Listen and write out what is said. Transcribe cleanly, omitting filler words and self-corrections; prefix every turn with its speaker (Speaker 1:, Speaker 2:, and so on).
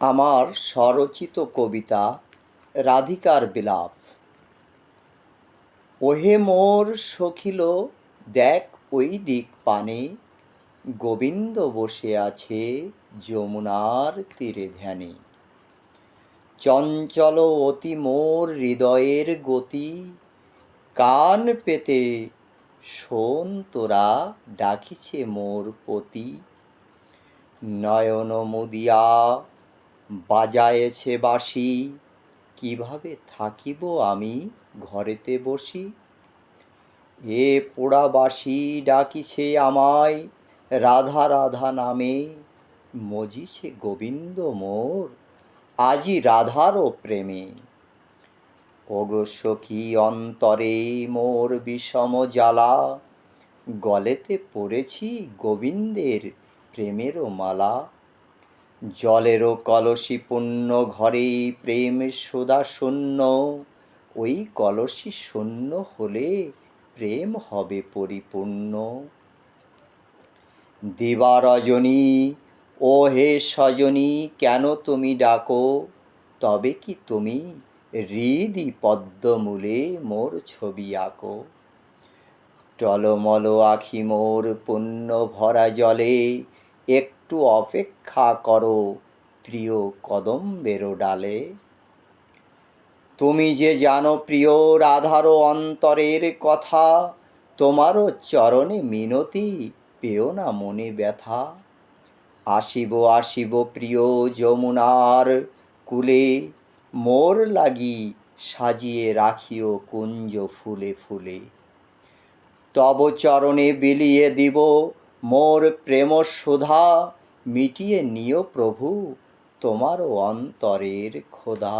Speaker 1: আমার স্বরচিত কবিতা রাধিকার বিলাপ। ওহে মোর সখিল, দেখ ওই দিক পানে, গোবিন্দ বসে আছে যমুনার তীরে ধ্যানে। চঞ্চল অতি মোর হৃদয়ের গতি, কান পেতে শোন তোরা, ডাকিছে মোর পতি। নয়ন মুদিয়া বাজায়েছে বাঁশি, কিভাবে থাকিব আমি ঘরেতে বসি। এ পোড়া বাঁশি ডাকিছে আমায় রাধা রাধা নামে, মজিছে গোবিন্দ মোর আজি রাধারও প্রেমে। ওগো সখী অন্তরে মোর বিষম জ্বালা, গলেতে পড়েছি গোবিন্দের প্রেমেরও মালা। জলেরও কলসি পূর্ণ ঘরে প্রেম সুধা শূন্য, ওই কলসি শূন্য হলে প্রেম হবে পরিপূর্ণ। দিবা রজনী ও হে সজনী, কেন তুমি ডাকো, তবে কি তুমি হৃদি পদ্মমূলে মোর ছবি আঁকো। টলমল আখি মোর পুণ্য ভরা জলে, একটু অপেক্ষা করো প্রিয় কদম্বের ডালে। তুমি যে জানো প্রিয় রাধারও অন্তরের কথা, তোমারও চরণে মিনতি, পেও না মনে ব্যথা। আসিব আসিব প্রিয় যমুনার কূলে, মোর লাগি সাজিয়ে রাখিও কুঞ্জ ফুলে ফুলে। তব চরণে বিলিয়ে দিব মোর প্রেম সুধা, মিটিয়ে নিও প্রভু তোমারও অন্তরের ক্ষুধা।